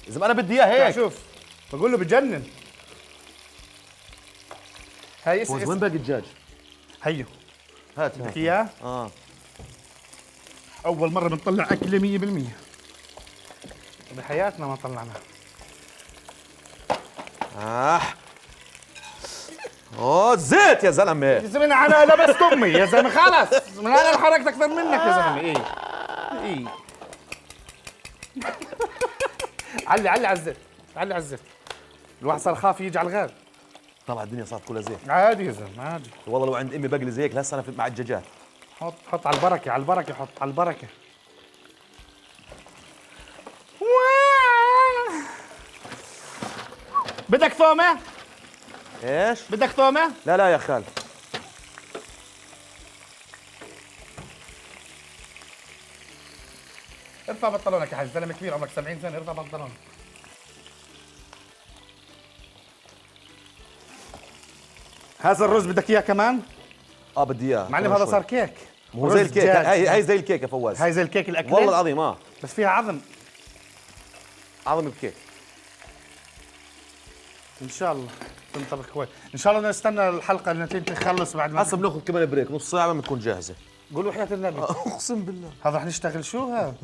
اذا انا بدي اياه هيك. تعال شوف، بقول له بجنن. هاي فوز وين باقي الدجاج؟ هيو هات بدك اياه؟ اول مره بنطلع اكله 100%. بحياتنا ما طلعناها. زيت يا زلمه. يا زلمه انا لبست امي يا زلمه، خلص من انا حركت اكثر منك يا زلمه. ايه علي على الزيت. الواحد صار خاف يجي على الغاز. طبعا الدنيا صارت كلها زيت. عادي يا زلمه عادي. والله لو عند امي بقلي زي هيك هسه انا مع الدجاجات. حط على البركه، حط على البركه. بدك ثومه؟ ايش؟ بدك ثومه؟ لا يا خال. ارفع بنطلونك يا حاج، زلمه كبير عمرك 70 سنه، ارفع بنطلونك. هذا الرز بدك اياه كمان؟ بدي اياه معلم. هذا صار كيك. مو زي الكيك. هاي زي الكيك يا فواز. هاي زي الكيك الاكل والله العظيم. بس فيها عظم. عظم الكيك ان شاء الله تنطبخ كويس. ان شاء الله نستنى الحلقه اللي تخلص بعد ما هسه بناخذ كمان بريك نص ساعه ما تكون جاهزه. قولوا حياة النبي. اقسم بالله. هذا رح نشتغل شو هذا؟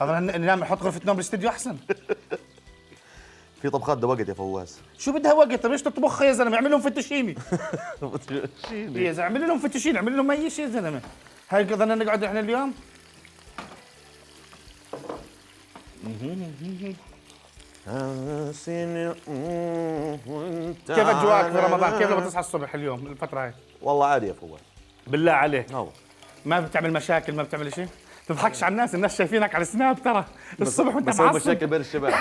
هذا ننام نحط غرفه نوم بالاستديو احسن. في طبخات ده وقت يا فواز. شو بدها وقت؟ طيب ليش تطبخها يا زلمه؟ اعمل لهم فيتوشيني. يا زلمه اعمل لهم فيتوشيني، اعمل لهم اي شيء يا زلمه. هاي قدرنا نقعد احنا اليوم. كيف اجواك في رمضان؟ كيف لما تصحى الصبح اليوم الفتره هاي؟ والله عادي يا فواز. بالله عليك والله ما بتعمل مشاكل؟ ما بتعمل شيء؟ تضحكش على الناس شايفينك على السناب ترى الصبح وانت بسوي معصب. مشاكل بين الشباب.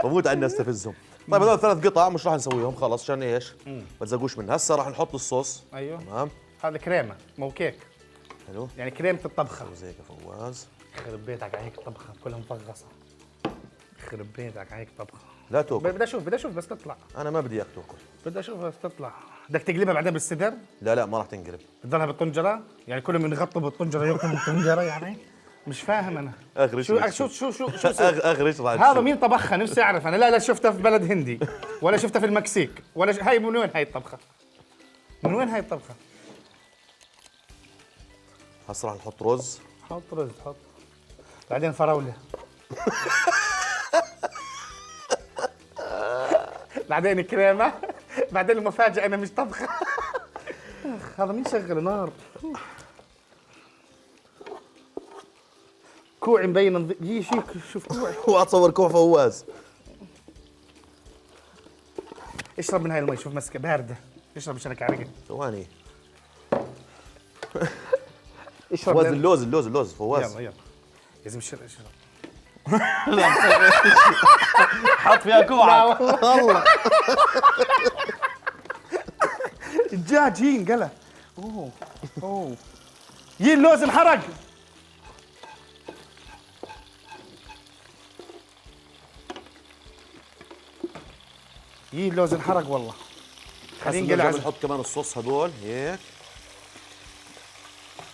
بموت على الناس، استفزهم. طيب هذول 3 قطع مش راح نسويهم خلص عشان ايش؟ ما تزقوش منها. هسه راح نحط الصوص. ايوه تمام. هذا كريمه مو كيك، حلو. يعني كريمه الطبخه. زي هيك فواز. يخرب بيتك على هيك طبخه كلها مفغصه. يخرب بيتك على هيك طبخه. لا تاكل. بدي اشوف بس تطلع. انا ما بدي اياك تاكل. بدي اشوف بس تطلع. بدك تقلبها بعدين بالسدر؟ لا ما راح تنقلب. بتضلها بالطنجره؟ يعني كل من يغطوا بالطنجره ياكل بالطنجره يعني؟ مش فاهم انا. اخر شيء شو اخر شيء راح هذا مين طبخها؟ نفسي اعرف انا. لا شفتها في بلد هندي ولا شفتها في المكسيك ولا هاي من وين هاي الطبخه؟ من وين هاي الطبخه؟ هسه راح نحط رز. حط رز حط. بعدين فراوله. بعدين كريمه. بعدين المفاجاه انا مش طبخه. هذا مين شغل نار؟ كوعي مبين يجي شيك. شوف كوعي. هو اتصور كوع فواز. اشرب من هاي المي. شوف مسكه بارده. اشرب مشانك عرقت. ثواني. اشرب فواز اللوز فواز. يلا لازم اشرب. حط فيها كوعك. والله الدجاج ينقلى. اوه اللوز انحرق. اللوز انحرق والله. خلينا نرجع نحط كمان الصوص هذول هيك.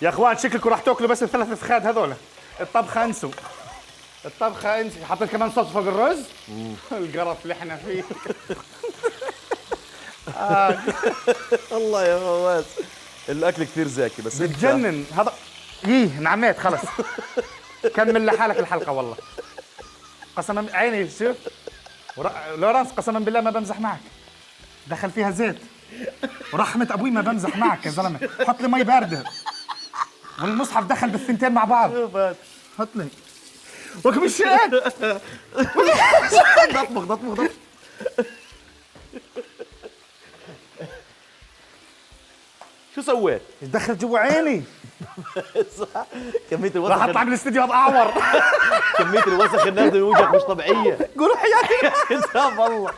يا اخوان شكلكم راح تاكلوا بس ال3 فخاد هذول. الطبخه انسوا. حطيت كمان صوص فوق الرز. القرف اللي احنا فيه. الله يا فواز الاكل كثير زاكي بس بتجنن هذا. نعميت خلص. كمل لحالك الحلقه والله. قسما عيني شوف لورانس قسما بالله ما بمزح معك. دخل فيها زيت ورحمة ابوي ما بمزح معك يا زلمه. حط لي مي بارده والمصحف دخل بالثنتين مع بعض. حط لي وكم الشيء. اطبخ. شو سويت؟ دخل جوا عيني. كمية الوسخ راح اطلع من الاستديو اعور. كمية الوسخ النازل من وجهك مش طبيعية. قولوا حياتي. حساب الله.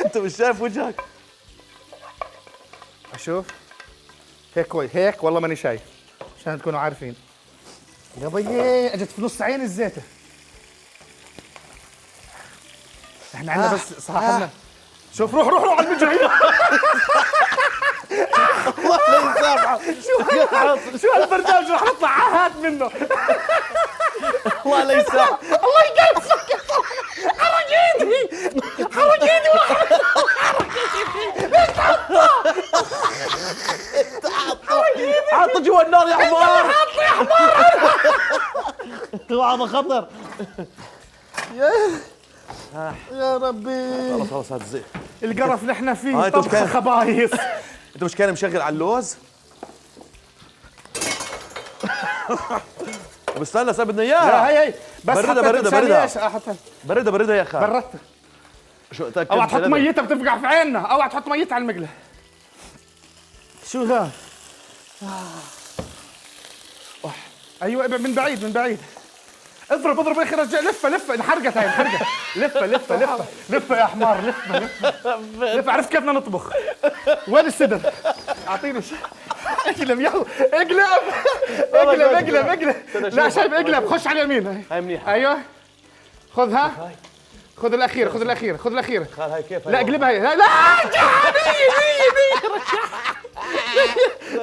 انت مش شايف وجهك. اشوف هيك كويس هيك والله ماني شايف عشان تكونوا عارفين. يا بيي اجت في نص عين الزيته. احنا عندنا بس صاحبنا. شوف روح على المجرى. والله لا يسامحك. شو هالبرنامج رح نطلع عاهات منه. والله لا يسامحك. الله يقلصك. حرق ايدي. حاطه جوا النار يا حمار. هذا خطر. يا ربي. خلص هذا الزيت. القرف اللي احنا فيه طبخه خبايص. انت مش كان مشغل على اللوز؟ طب استنى بدنا اياها. لا هي بس بردها يا خال. بردتها. شو تاكد؟ اوعى تحط ميتها بتفقع في عيننا. اوعى تحط ميتها على المقله. شو ذا؟ ايوه من بعيد. اضرب اخر رجع. لفه انحرقت هاي انحرقت. لفه يا حمار. لفه. عرفت كيف بدنا نطبخ. وين السدر؟ اعطيني شيء. اقلب يلا اقلب. لا شايف اقلب. خش على اليمين. هاي منيحه. ايوه خذها. خذ الاخير. خال هاي كيف؟ لا اقلبها هي. لا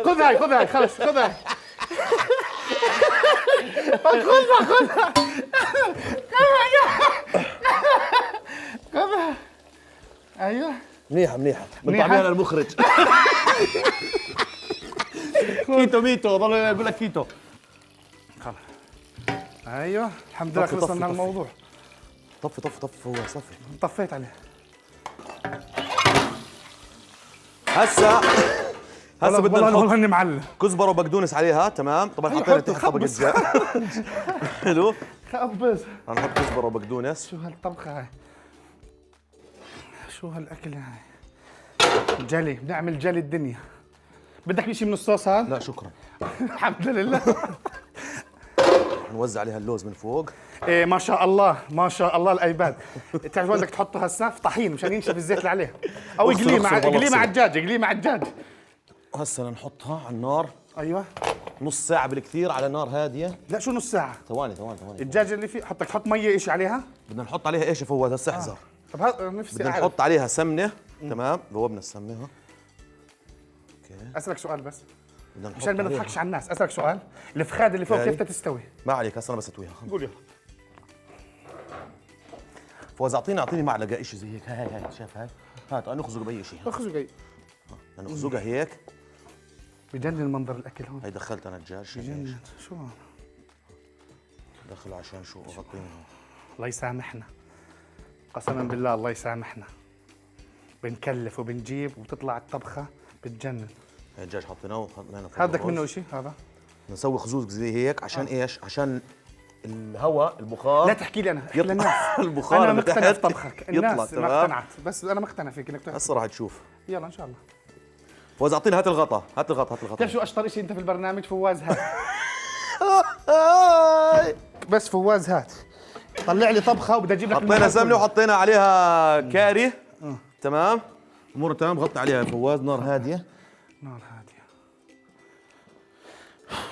خذ هاي خلص. خذها. ايوه منيحه من طعمها المخرج. كيتو ضل يقول لك كيتو. خلص. ايوه الحمد لله خلصنا من الموضوع. طفي فواز طفي. طفيت عليه. هسه بدنا نحط والله اني معلم. كزبره وبقدونس عليها. تمام. طبعا حطينا تحت طبق الدجاج. حلو. خبز. رح نحط كزبره وبقدونس. شو هالطبخه هاي؟ شو هالاكل هاي؟ جلي. بنعمل جلي الدنيا. بدك شيء من الصوص هذا؟ لا شكرا. الحمد لله. نوزع عليها اللوز من فوق. إيه ما شاء الله ما شاء الله الايباد. تعرف بدك تحطه هسه في طحين مشان ينشف الزيت اللي عليه، او اقليه مع الدجاج، اقليه مع الدجاج. هسه نحطها على النار. ايوه نص ساعة بالكثير على نار هادية. لا شو نص ساعة؟ ثواني. الدجاج اللي فيه بدك تحط مية ايش عليها؟ بدنا نحط عليها ايش يا فواز؟ هسه احذر. طب هذا نفسي بدنا اعرف. نحط عليها سمنة. تمام ذوبنا السمنة. اوكي. اسالك سؤال بس بدنا نحط مشان ما عليها. نضحكش على الناس، اسالك سؤال، الفخاد اللي فوق يعني؟ كيف تستوي؟ ما عليك هسه انا بسويها. قول يلا. فواز اعطيني معلقة شيء زي هيك. هاي شايف هاي؟ هات نخزق بأي شيء. اخذوا جاي نخزقها هيك. بجنن منظر الاكل هون. هي دخلت انا الدجاج. بجنن شو دخله عشان شو اغطيه. الله يسامحنا، قسما بالله الله يسامحنا، بنكلف وبنجيب وتطلع الطبخه بتجنن. هي الدجاج حطيناه وحطيناه. هذاك منه شيء هذا؟ نسوي خزوز زي هيك عشان ايش؟ عشان الهواء البخار. لا تحكي لي انا، احكي للناس. البخار انا اللي مقتنع تحت بطبخك، الناس يطلع. ما تمام. اقتنعت، بس انا مقتنع فيك انك تحكي. هسه راح تشوف. يلا ان شاء الله. فواز اعطيني هات الغطا. هات الغطا. بتعرف شو اشطر شيء انت في البرنامج؟ فواز هات. بس فواز هات طلع لي طبخه وبدي اجيب لك حطينا سمنه وحطينا عليها كاري. تمام امور تمام. غطي عليها يا فواز نار هاديه. نار هاديه.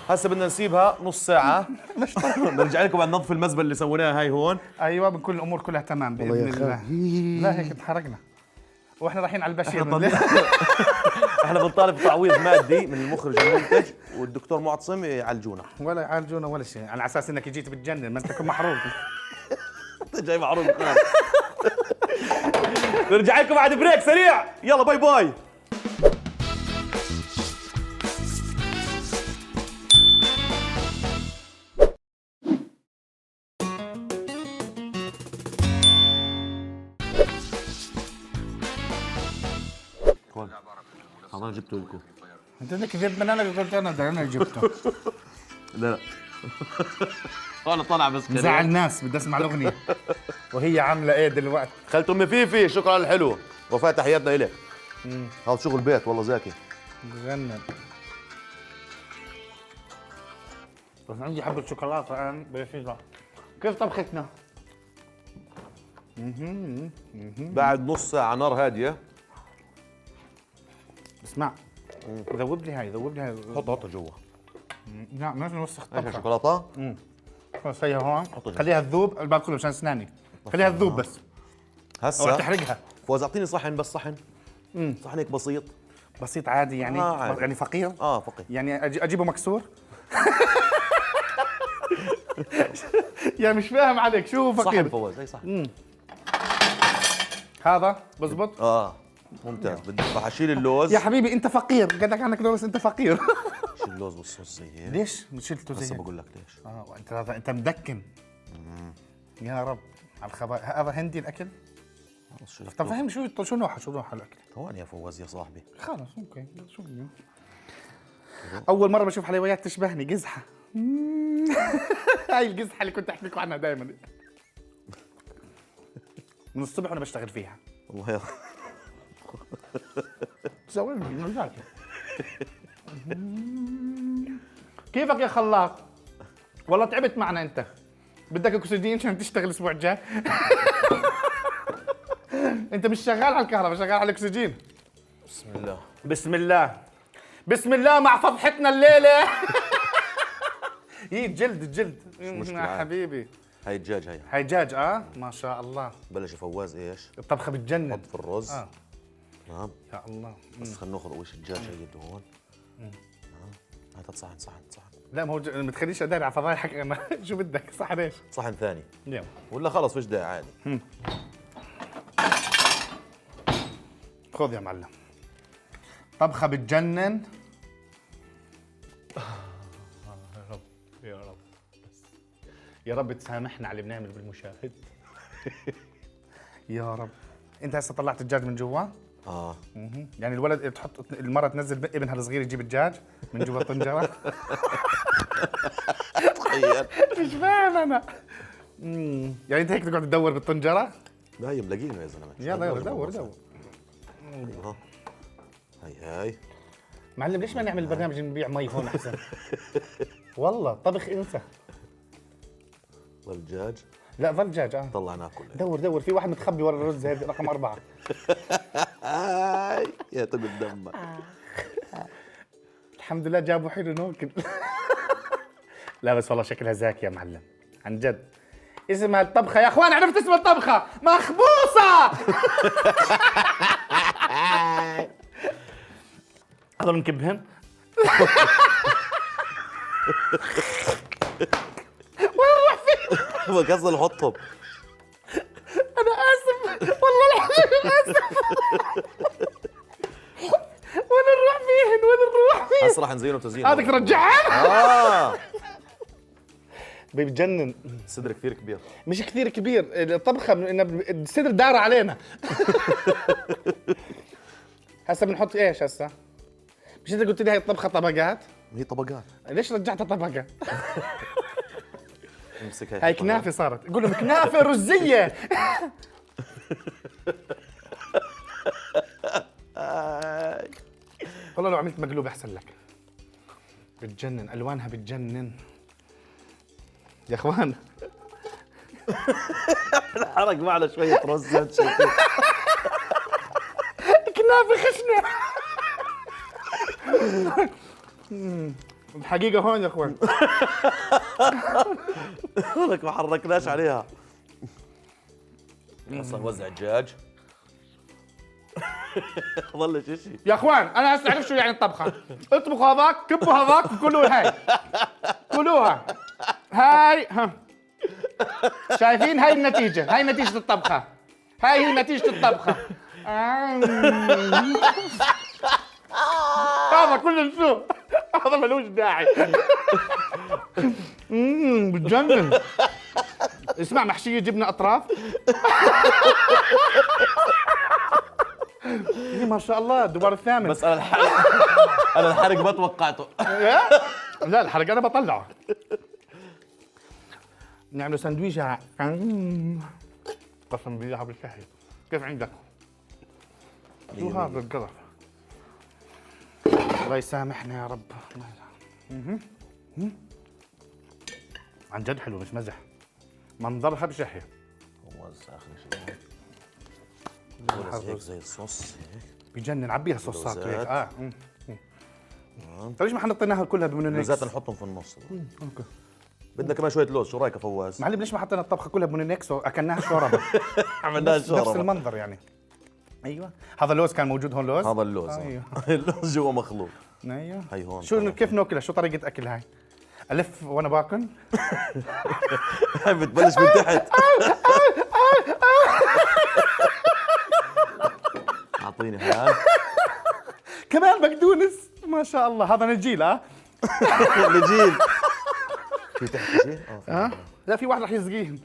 هسه بدنا نسيبها نص ساعه. نرجع لكم بعد نظف المزبله اللي سويناها هاي هون. ايوه بكل الامور كلها تمام باذن الله. لا هيك انحرقنا واحنا رايحين على البشير. احنا بنطالب تعويض مادي من المخرج المنتج والدكتور معتصم يعالجونا. ولا يعالجونا ولا شيء، على اساس انك جيت بتجنن، ما انت تكون محروق. انت جاي معروض. نرجع لكم بعد بريك سريع. يلا باي باي. انا جبته لكم. انت بدك تجيب من انا قلت انا اللي جبته. لا انا طالع بس كده. مزعل الناس، بدي اسمع الاغنيه وهي عامله ايه دلوقتي. خالة ام فيفي شكرا على الحلو. وفاء تحياتنا الك. هذا شغل بيت والله زاكي. بجنن. بس عندي حبه شوكولاته الان بسيطه. كيف طبختنا؟ بعد نص ساعة نار هادية. اسمع ذوب لي هاي حطها جوا. لا ما نوسخ هيك الطبخه. شوكولاتة. خلص هي هون، حطها خليها تذوب الباقي كله مشان اسناني. خليها تذوب بس. او هسا تحرقها. فوز اعطيني صحن بس صحن. صحن هيك بسيط. بسيط عادي يعني. عادي. يعني فقير. فقير. يعني اجيبه مكسور. يا مش فاهم عليك شو هو صحن فقير. فوز هي صحن. هذا بزبط. ممتاز. بدي راح اشيل اللوز. يا حبيبي انت فقير، قدك عنك بس انت فقير. شيل اللوز بالصوص زي هيك. ليش شلته زي هسه هيك؟ بقول لك ليش. وانت انت مدكن. يا رب على الخبائث. هذا هندي الاكل. طب فهم شو نوعه الاكل؟ ثواني يا فوز يا صاحبي. خلص اوكي شو بدي. اول مره بشوف حلويات تشبهني قزحه. هاي القزحه اللي كنت احكي لكم عنها دائما من الصبح وانا بشتغل فيها. والله يا كيفك يا خلاق؟ والله تعبت معنا انت. بدك اكسجين عشان تشتغل الاسبوع الجاي. انت مش شغال على الكهرباء، شغال على الاكسجين. بسم الله. بسم الله بسم الله مع فضحتنا الليله. هي الجلد يا حبيبي. هاي الدجاج هاي دجاج. ما شاء الله. بلش فواز ايش؟ الطبخه بتجنن. حط في الرز. تمام. يا الله. بس خلينا ناخذ وش الدجاج هي هون. هات صحن. لا ما هو ما تخليش اداري على فضايحك انا. شو بدك صحن ايش؟ صحن ثاني. يلا. ولا خلص فيش داعي عادي. خذ يا معلم. طبخه بتجنن. يا رب تسامحنا على اللي بنعمل بالمشاهد. يا رب. انت هسه طلعت الدجاج من جوا؟ يعني الولد تحط المرة تنزل ابنها الصغير يجيب الدجاج من جوا الطنجرة. تخيل. مش فاهم انا. يعني انت هيك تقعد تدور بالطنجرة؟ لا هي ملاقينه يا زلمه. يلا دور. ايوه. هاي معلم ليش ما نعمل برنامج نبيع مي هون احسن؟ والله طبخ انسى. ضلجاج. لا ضلجاج. طلع ناكل. دور في واحد متخبي ورا الرز، هذا رقم 4. يا تقول دمك. الحمد لله جابوا حلو ناكل. لا بس والله شكلها زاكي يا معلم عن جد. اسمها الطبخة يا اخوان، عرفت اسم الطبخة؟ مخبوصة. هذا بنكبهن. وين نروح فيه؟ ما قصدي نحطهم. انا اسف والله العظيم اسف. وين نروح فيهن؟ هسه راح نزينه تزيين. هذاك ترجعها. بيجنن. صدر كثير كبير. مش كثير كبير الطبخة، الصدر دار علينا. هسه بنحط ايش هسه؟ مش انت قلت لي هاي الطبخة طبقات؟ هي طبقات. ليش رجعتها طبقة؟ امسك هاي كنافة صارت، قول لهم كنافة رزية. والله لو عملت مقلوب احسن لك. بتجنن، الوانها بتجنن يا اخوان. حرق معنا شوية رز شايفين. كنافة خشنة. الحقيقة هون يا اخوان. لك ما حركناش عليها. هسه نوزع الدجاج. ظل شيء يا اخوان انا هسه اعرف شو يعني الطبخة. اطبخوا هذاك، كبوا هذاك، وكلوا هاي. كلوها. هاي شايفين؟ هاي النتيجة، هاي نتيجة الطبخة. هاي هي نتيجة الطبخة. هذا كله شو؟ هذا ملوش داعي. بتجنن. اسمع، محشية جبنة أطراف. ما شاء الله الدوار الثامن. بس انا الحرق ما توقعته. لا الحرق أنا بطلعه. نعمل سندويشة. قسم بالله بالشهي. كيف عندك؟ شو هذا القرف؟ الله يسامحنا يا رب. عن جد حلو مش مزح. منظرها بشهي. وزع اخر شيء. هيك زي الصوص هيك. بيجنن. عبيها صوصات وهيك. طيب ليش ما حنطيناها كلها بمونينكس؟ لازم نحطهم في النص. اوكي. بدنا كمان شوية لوز، شو رايك يا فواز؟ معلم ليش ما حطينا الطبخة كلها بمونينكس واكلناها شوربة؟ عملناها نفس شوربة. المنظر يعني. ايوه هذا اللوز كان موجود هون لوز؟ هذا اللوز. ايوه. اللوز جوا مخلوط. ايوه. هي هون. شو كيف ناكلها؟ شو طريقة اكل هاي؟ الف وانا باكل؟ هاي بتبلش من تحت. اعطيني هاي. كمان بقدونس ما شاء الله. هذا نجيل. نجيل. في تحت شيء؟ لا في واحد رح يسقيهم.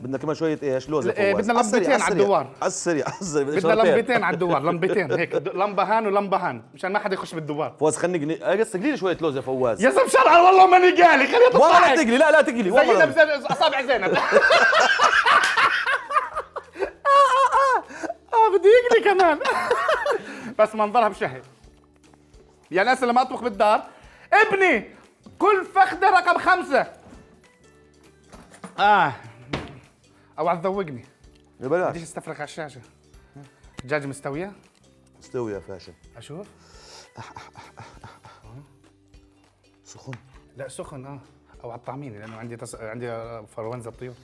بدنا كمان شوية ايش لوز يا فواز. بدنا لمبتين على الدوار. على السريع على السريع. بدنا لمبتين على الدوار، لمبتين هيك، لمبة هان ولمبة هان مشان ما حدا يخش بالدوار. فواز خليني قصك لي شوية لوز يا فواز. يا زلمة شرعا والله ماني قالي، خليها تطلع. والله لا تقلي، لا تقلي والله. زينا اصابع زينب. بدي يقلي كمان. بس منظرها بشهي. يا ناس لما اطبخ بالدار ابني كل فخده رقم 5. اوعى تذوقني. بلاش. بديش استفرغ على الشاشه. الدجاجه مستويه؟ مستوي يا فاشل. اشوف. سخن. لا سخن. او على الطعميني لانه عندي فروانزا طيور.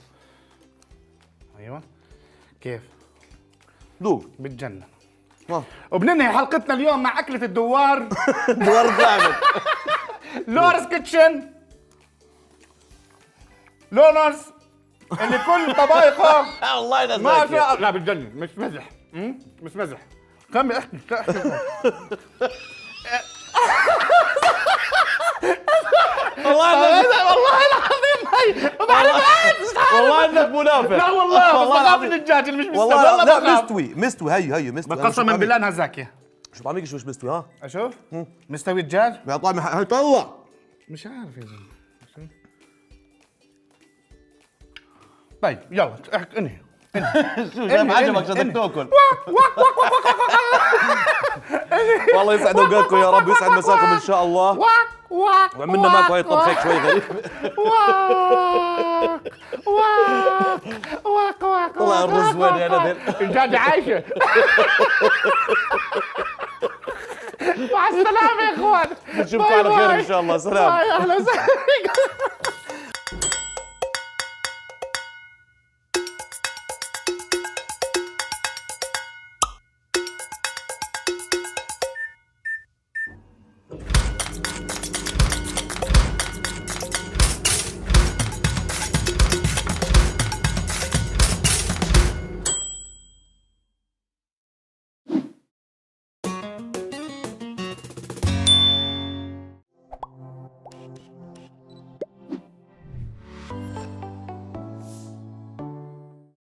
ايوه. كيف؟ دوق. بتجنن. ها. وبننهي حلقتنا اليوم مع اكله الدوار. دوار الثامن. لورس كيتشن. لونرز اللي كل طبايخه والله انا ما شاء الله. لا بتجنن مش مزح. مش مزح. كمل احكي. والله العظيم هي والله انك منافق. لا والله بس بخاف من الدجاج اللي مش مستوي. والله لا مستوي هي مستوي. قسما بالله انها زاكيه. شو طعميك شو مش مستوي ها؟ اشوف مستوي الدجاج؟ يا طعمي هي طلع. مش عارف يا زلمه. طيب يلا انهي. شو شايف عجبك عشان تاكل. والله يسعد اوقاتكم يا رب، يسعد مساكم ان شاء الله. واق وعملنا معكم هاي طبخ هيك شوي غريب. واق واق واق واق طلع الرز وين يا نذر؟ الدجاجة عايشة. مع السلامة يا اخوان. نشوفكم على خير ان شاء الله. سلام. اهلا وسهلا.